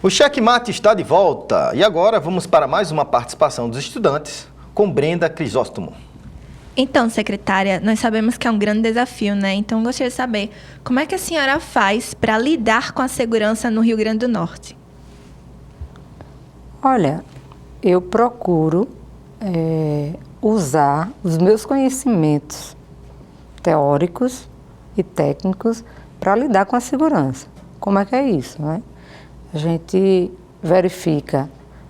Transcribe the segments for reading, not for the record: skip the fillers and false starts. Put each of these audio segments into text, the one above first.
O Cheque Mate está de volta e agora vamos para mais uma participação dos estudantes com Brenda Crisóstomo. Então, secretária, nós sabemos que é um grande desafio, né? Então, gostaria de saber como é que a senhora faz para lidar com a segurança no Rio Grande do Norte? Olha, eu procuro usar os meus conhecimentos teóricos e técnicos para lidar com a segurança. Como é que é isso, né? A gente verifica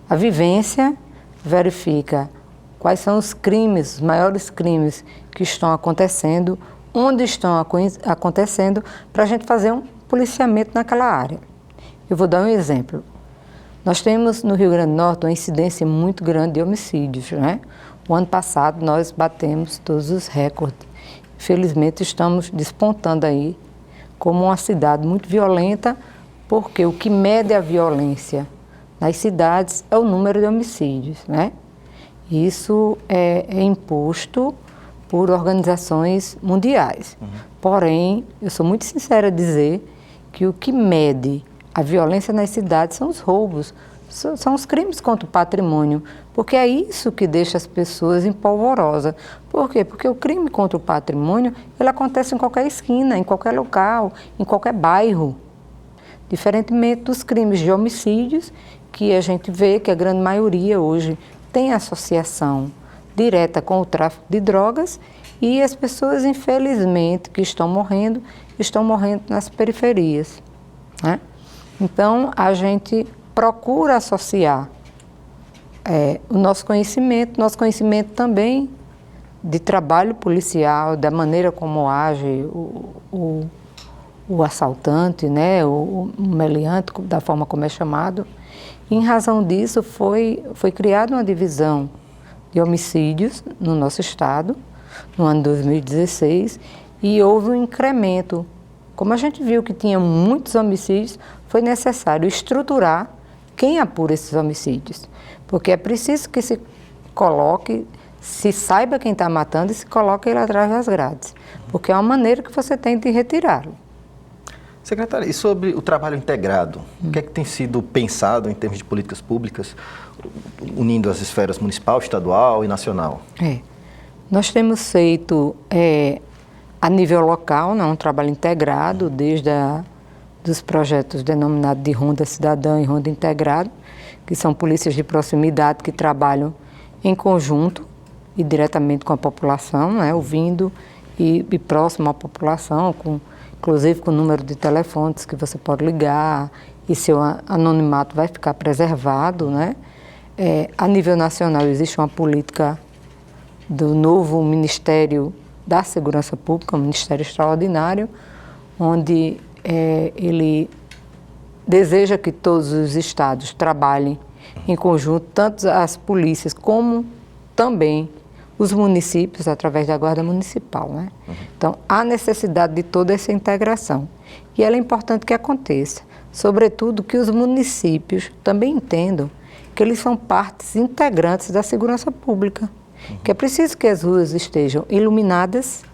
a vivência, verifica quais são os crimes, os maiores crimes que estão acontecendo, onde estão acontecendo, para a gente fazer um policiamento naquela área. Eu vou dar um exemplo. Nós temos no Rio Grande do Norte uma incidência muito grande de homicídios, né? O ano passado nós batemos todos os recordes. Infelizmente estamos despontando aí como uma cidade muito violenta, porque o que mede a violência nas cidades é o número de homicídios, né? Isso é imposto por organizações mundiais. Porém, eu sou muito sincera a dizer que o que mede a violência nas cidades são os roubos, são os crimes contra o patrimônio, porque é isso que deixa as pessoas empolvorosas. Por quê? Porque o crime contra o patrimônio, ele acontece em qualquer esquina, em qualquer local, em qualquer bairro. Diferentemente dos crimes de homicídios, que a gente vê que a grande maioria hoje tem associação direta com o tráfico de drogas e as pessoas, infelizmente, que estão morrendo nas periferias, né? Então, a gente procura associar o nosso conhecimento também de trabalho policial, da maneira como age o assaltante, né, o meliante, da forma como é chamado. E, em razão disso, foi criada uma divisão de homicídios no nosso estado, no ano 2016, e houve um incremento. Como a gente viu que tinha muitos homicídios, foi necessário estruturar quem apura esses homicídios. Porque é preciso que se coloque, se saiba quem está matando e se coloque ele atrás das grades. Porque é uma maneira que você tem de retirá-lo. Secretária, e sobre o trabalho integrado? O que é que tem sido pensado em termos de políticas públicas, unindo as esferas municipal, estadual e nacional? Nós temos feito, a nível local, né, um trabalho integrado, desde dos projetos denominados de Ronda Cidadã e Ronda Integrado, que são polícias de proximidade que trabalham em conjunto e diretamente com a população, né, ouvindo e próximo à população, inclusive com o número de telefones que você pode ligar e seu anonimato vai ficar preservado, né? A nível nacional existe uma política do novo Ministério da Segurança Pública, um Ministério Extraordinário, onde ele deseja que todos os estados trabalhem em conjunto, tanto as polícias como também os municípios, através da Guarda Municipal, né? Então, há necessidade de toda essa integração. E ela é importante que aconteça. Sobretudo que os municípios também entendam que eles são partes integrantes da segurança pública. Que é preciso que as ruas estejam iluminadas,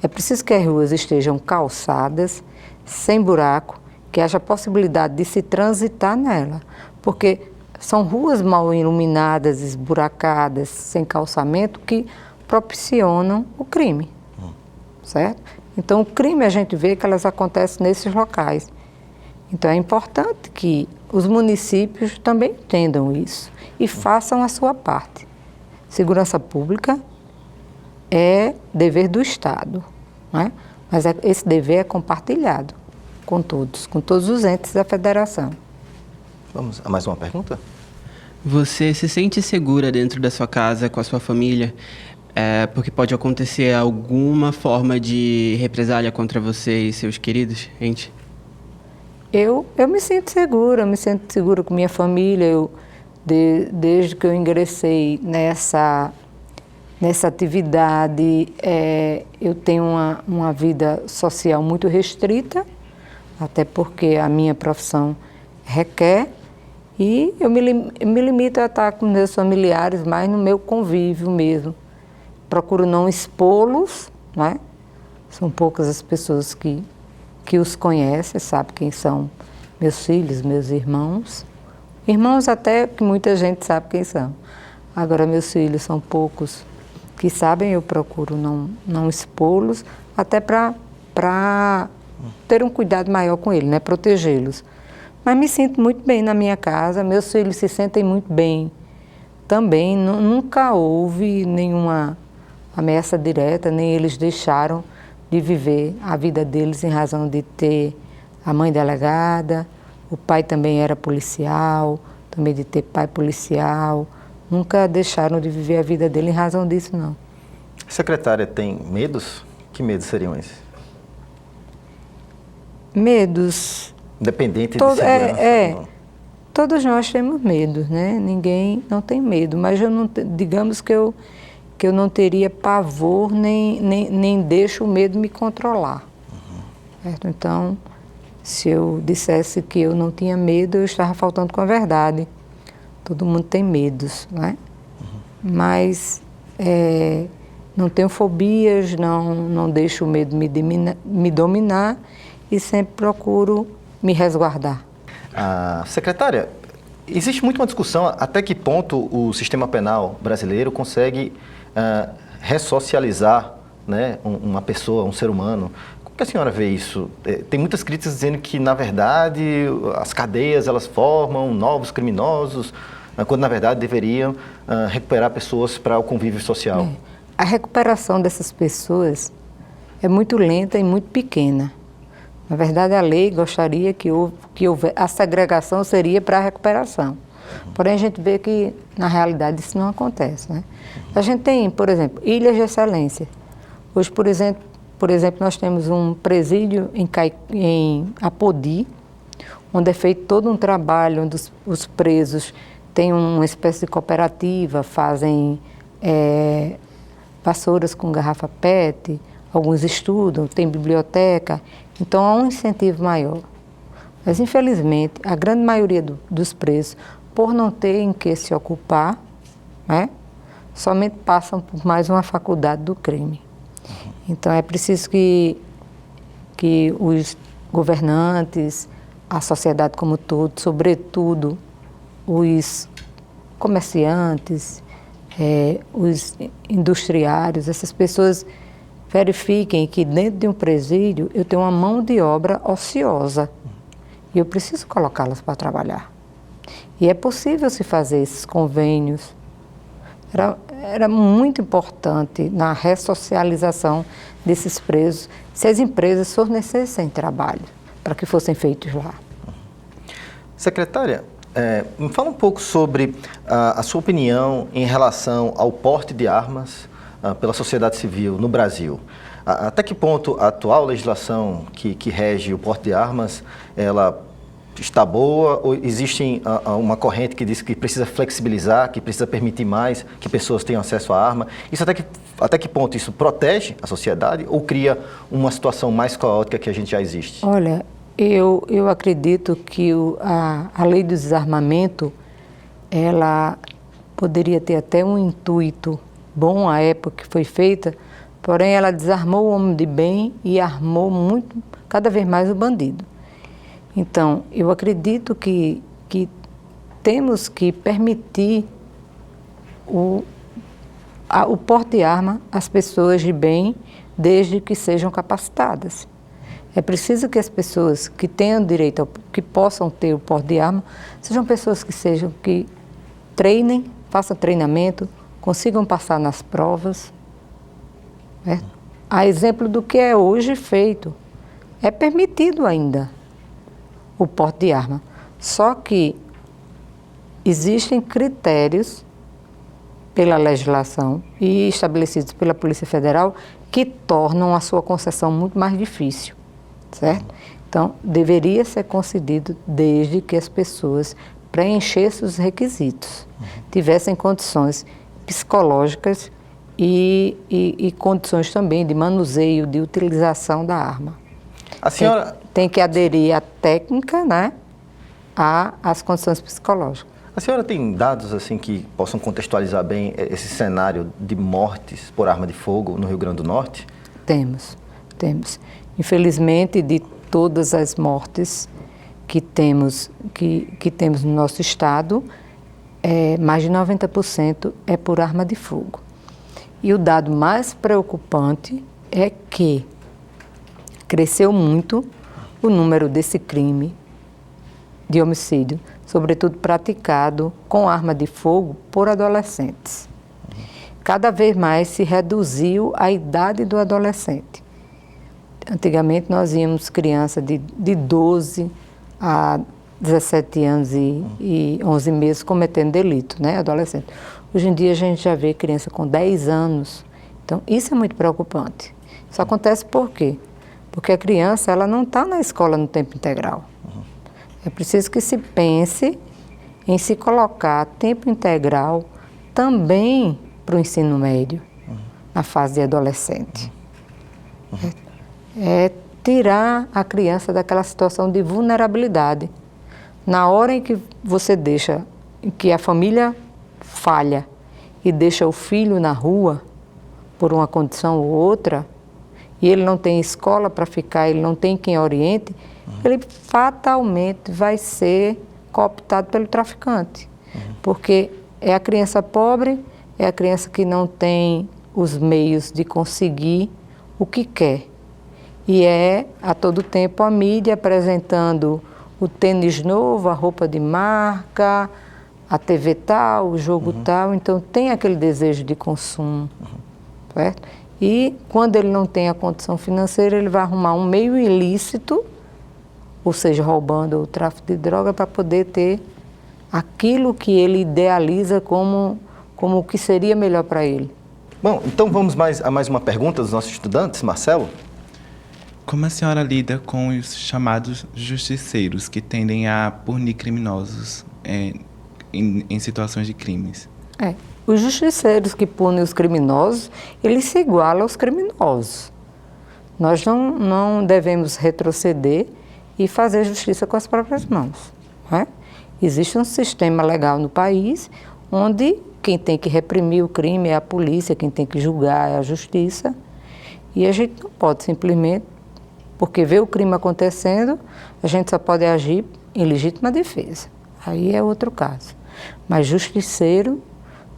é preciso que as ruas estejam calçadas, sem buraco, que haja possibilidade de se transitar nela. Porque são ruas mal iluminadas, esburacadas, sem calçamento, que propiciam o crime, certo? Então, o crime a gente vê que elas acontecem nesses locais. Então, é importante que os municípios também entendam isso e façam a sua parte. Segurança pública é dever do Estado, né? Mas esse dever é compartilhado com todos os entes da federação. Vamos a mais uma pergunta? Você se sente segura dentro da sua casa, com a sua família, porque pode acontecer alguma forma de represália contra você e seus queridos, gente? Eu me sinto segura com minha família. Desde que eu ingressei nessa atividade, eu tenho uma vida social muito restrita, até porque a minha profissão requer. E eu me limito a estar com meus familiares mais no meu convívio mesmo. Procuro não expô-los, né? São poucas as pessoas que os conhecem, sabem quem são meus filhos, meus irmãos. Irmãos até que muita gente sabe quem são. Agora, meus filhos são poucos que sabem, eu procuro não expô-los, até para ter um cuidado maior com eles, né? Protegê-los. Mas me sinto muito bem na minha casa, meus filhos se sentem muito bem também. Nunca houve nenhuma ameaça direta, nem eles deixaram de viver a vida deles em razão de ter a mãe delegada, o pai também era policial, também de ter pai policial. Nunca deixaram de viver a vida dele em razão disso, não. Secretária, tem medos? Que medos seriam esses? Medos. Independente de segurança. Não. Todos nós temos medo, né? Ninguém não tem medo, mas digamos que eu não teria pavor, nem deixo o medo me controlar. Certo? Então, se eu dissesse que eu não tinha medo, eu estava faltando com a verdade. Todo mundo tem medos, né? Mas não tenho fobias, não deixo o medo me dominar e sempre procuro me resguardar. Secretária, existe muito uma discussão até que ponto o sistema penal brasileiro consegue ressocializar, né, uma pessoa, um ser humano. Como que a senhora vê isso? Tem muitas críticas dizendo que, na verdade, as cadeias elas formam novos criminosos, quando, na verdade, deveriam recuperar pessoas para o convívio social. A recuperação dessas pessoas é muito lenta e muito pequena. Na verdade, a lei gostaria que a segregação seria para a recuperação. Porém, a gente vê que, na realidade, isso não acontece, né? A gente tem, por exemplo, ilhas de excelência. Hoje, por exemplo, nós temos um presídio em Apodi, onde é feito todo um trabalho, onde os presos têm uma espécie de cooperativa, fazem vassouras com garrafa PET, alguns estudam, tem biblioteca, então há um incentivo maior. Mas, infelizmente, a grande maioria dos presos, por não ter em que se ocupar, né, somente passam por mais uma faculdade do crime. Então, é preciso que os governantes, a sociedade como um todo, sobretudo os comerciantes, os industriários, essas pessoas verifiquem que dentro de um presídio eu tenho uma mão de obra ociosa e eu preciso colocá-las para trabalhar. E é possível se fazer esses convênios. Era muito importante na ressocialização desses presos se as empresas fornecessem trabalho para que fossem feitos lá. Secretária, me fala um pouco sobre a sua opinião em relação ao porte de armas pela sociedade civil no Brasil. Até que ponto a atual legislação que rege o porte de armas, ela está boa ou existe uma corrente que diz que precisa flexibilizar, que precisa permitir mais que pessoas tenham acesso à arma? Isso até que ponto isso protege a sociedade ou cria uma situação mais caótica que a gente já existe? Olha, eu acredito que a lei do desarmamento, ela poderia ter até um intuito bom à época que foi feita, porém ela desarmou o homem de bem e armou cada vez mais o bandido. Então, eu acredito que temos que permitir o porte de arma às pessoas de bem, desde que sejam capacitadas. É preciso que as pessoas que tenham direito, que possam ter o porte de arma, sejam pessoas que treinem, façam treinamento, consigam passar nas provas. A exemplo do que é hoje feito, é permitido ainda o porte de arma. Só que existem critérios pela legislação e estabelecidos pela Polícia Federal que tornam a sua concessão muito mais difícil, certo? Então, deveria ser concedido desde que as pessoas preenchessem os requisitos, tivessem condições psicológicas e condições também de manuseio, de utilização da arma. A senhora tem que aderir à técnica, né, às condições psicológicas. A senhora tem dados assim que possam contextualizar bem esse cenário de mortes por arma de fogo no Rio Grande do Norte? Temos. Infelizmente, de todas as mortes, que temos no nosso estado, mais de 90% é por arma de fogo. E o dado mais preocupante é que cresceu muito o número desse crime de homicídio, sobretudo praticado com arma de fogo por adolescentes. Cada vez mais se reduziu a idade do adolescente. Antigamente nós íamos criança de 12 a 17 anos e 11 meses cometendo delito, né, adolescente. Hoje em dia a gente já vê criança com 10 anos. Então isso é muito preocupante. Isso acontece por quê? Porque a criança ela não está na escola no tempo integral. É preciso que se pense em se colocar a tempo integral também para o ensino médio, na fase de adolescente. É tirar a criança daquela situação de vulnerabilidade. Na hora em que você deixa, em que a família falha e deixa o filho na rua por uma condição ou outra, e ele não tem escola para ficar, ele não tem quem oriente, ele fatalmente vai ser cooptado pelo traficante. Porque é a criança pobre, é a criança que não tem os meios de conseguir o que quer. E é, a todo tempo, a mídia apresentando o tênis novo, a roupa de marca, a TV tal, o jogo tal. Então, tem aquele desejo de consumo, certo? E, quando ele não tem a condição financeira, ele vai arrumar um meio ilícito, ou seja, roubando o tráfico de droga, para poder ter aquilo que ele idealiza como o que seria melhor para ele. Bom, então vamos a mais uma pergunta dos nossos estudantes. Marcelo? Como a senhora lida com os chamados justiceiros que tendem a punir criminosos em situações de crimes? Os justiceiros que punem os criminosos, eles se igualam aos criminosos. Nós não devemos retroceder e fazer justiça com as próprias mãos. Não é? Existe um sistema legal no país onde quem tem que reprimir o crime é a polícia, quem tem que julgar é a justiça. E a gente não pode simplesmente, porque vê o crime acontecendo, a gente só pode agir em legítima defesa. Aí é outro caso. Mas justiceiro,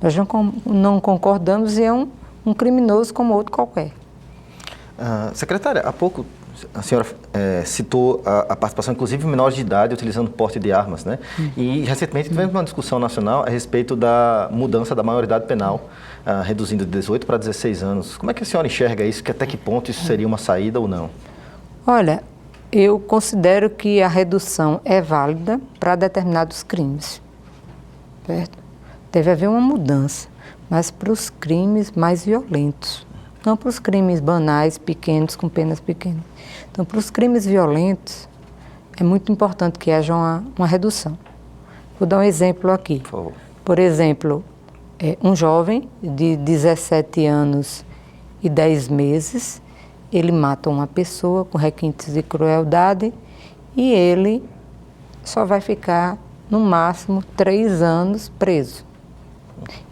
nós não concordamos e é um criminoso como outro qualquer. Secretária, há pouco a senhora citou a participação, inclusive, de menores de idade utilizando porte de armas, né? E, recentemente, tivemos uma discussão nacional a respeito da mudança da maioridade penal, reduzindo de 18 para 16 anos. Como é que a senhora enxerga isso? Que até que ponto isso seria uma saída ou não? Olha, eu considero que a redução é válida para determinados crimes, certo? Deve haver uma mudança, mas para os crimes mais violentos, não para os crimes banais, pequenos, com penas pequenas. Então, para os crimes violentos, é muito importante que haja uma redução. Vou dar um exemplo aqui. Por favor. Por exemplo, um jovem de 17 anos e 10 meses, ele mata uma pessoa com requintes de crueldade e ele só vai ficar, no máximo, 3 anos preso.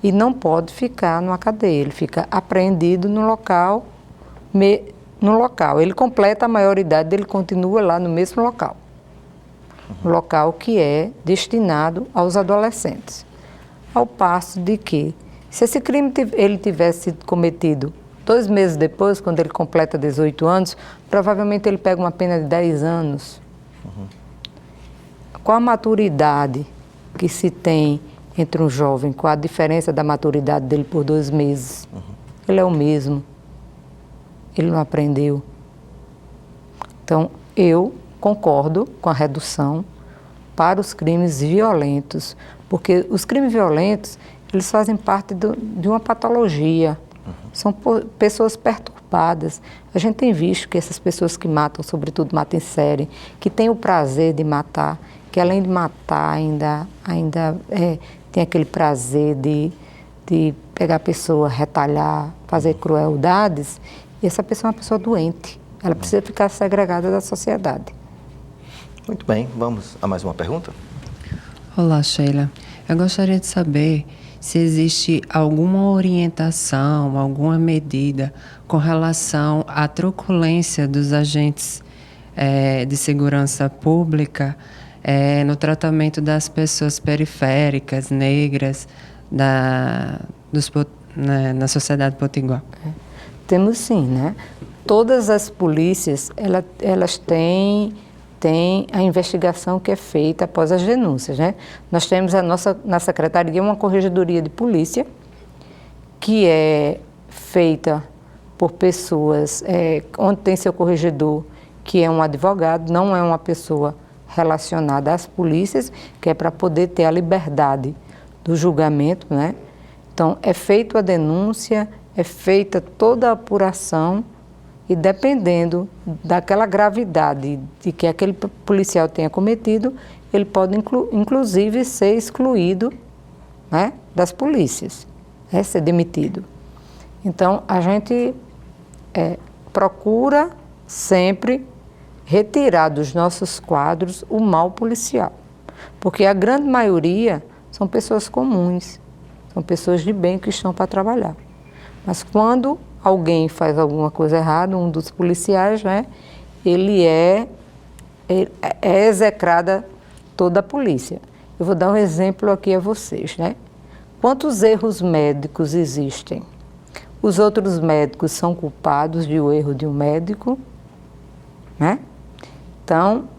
E não pode ficar numa cadeia, ele fica apreendido no local. Ele completa a maioridade, ele continua lá no mesmo local. Um local que é destinado aos adolescentes. Ao passo de que, se esse crime ele tivesse sido cometido 2 meses depois, quando ele completa 18 anos, provavelmente ele pega uma pena de 10 anos. Com a maturidade que se tem entre um jovem, com a diferença da maturidade dele por 2 meses, ele é o mesmo. Ele não aprendeu. Então, eu concordo com a redução para os crimes violentos, porque os crimes violentos, eles fazem parte de uma patologia. São pessoas perturbadas. A gente tem visto que essas pessoas que matam, sobretudo matam em série, que têm o prazer de matar, que além de matar ainda tem aquele prazer de pegar a pessoa, retalhar, fazer crueldades, e essa pessoa é uma pessoa doente. Ela precisa ficar segregada da sociedade. Muito bem, vamos a mais uma pergunta? Olá, Sheila. Eu gostaria de saber se existe alguma orientação, alguma medida com relação à truculência dos agentes de segurança pública no tratamento das pessoas periféricas, negras, na sociedade potiguar? Temos sim, né? Todas as polícias, elas têm a investigação que é feita após as denúncias, né? Nós temos na Secretaria uma corregedoria de polícia, que é feita por pessoas, onde tem seu corregedor, que é um advogado, não é uma pessoa relacionada às polícias, que é para poder ter a liberdade do julgamento, né? Então, é feita a denúncia, é feita toda a apuração e dependendo daquela gravidade de que aquele policial tenha cometido, ele pode inclusive ser excluído, né, das polícias, ser demitido. Então, a gente procura sempre retirar dos nossos quadros o mal policial, porque a grande maioria são pessoas comuns, são pessoas de bem que estão para trabalhar. Mas quando alguém faz alguma coisa errada, um dos policiais, né, ele é execrada toda a polícia. Eu vou dar um exemplo aqui a vocês, né? Quantos erros médicos existem? Os outros médicos são culpados do erro de um médico, né? Então,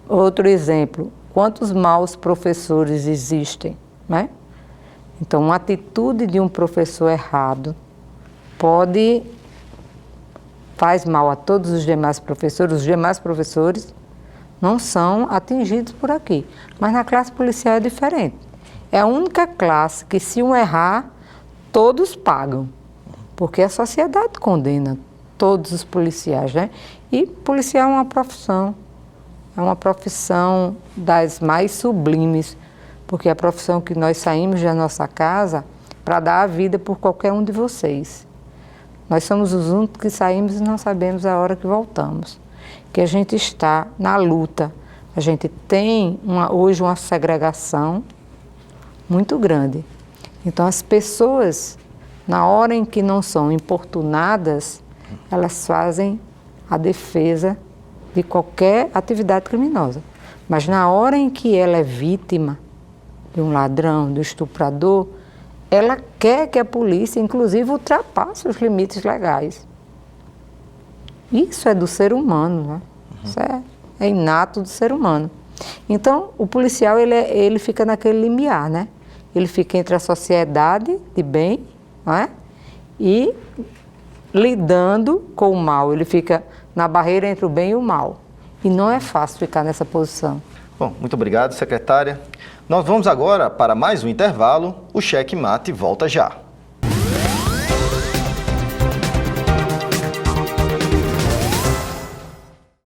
outro exemplo, quantos maus professores existem, né? Então, uma atitude de um professor errado faz mal a todos os demais professores não são atingidos por aqui. Mas na classe policial é diferente. É a única classe que, se um errar, todos pagam, porque a sociedade condena todos os policiais, né? E policial é uma profissão das mais sublimes, porque é a profissão que nós saímos da nossa casa para dar a vida por qualquer um de vocês. Nós somos os únicos que saímos e não sabemos a hora que voltamos, que a gente está na luta. A gente tem hoje uma segregação muito grande. Então, as pessoas, na hora em que não são importunadas, elas fazem a defesa de qualquer atividade criminosa. Mas na hora em que ela é vítima de um ladrão, do estuprador, ela quer que a polícia, inclusive, ultrapasse os limites legais. Isso é do ser humano, né? Isso é inato do ser humano. Então, o policial, ele fica naquele limiar, né? Ele fica entre a sociedade de bem, não é? E lidando com o mal. Ele fica na barreira entre o bem e o mal. E não é fácil ficar nessa posição. Bom, muito obrigado, secretária. Nós vamos agora para mais um intervalo. O Cheque Mate volta já.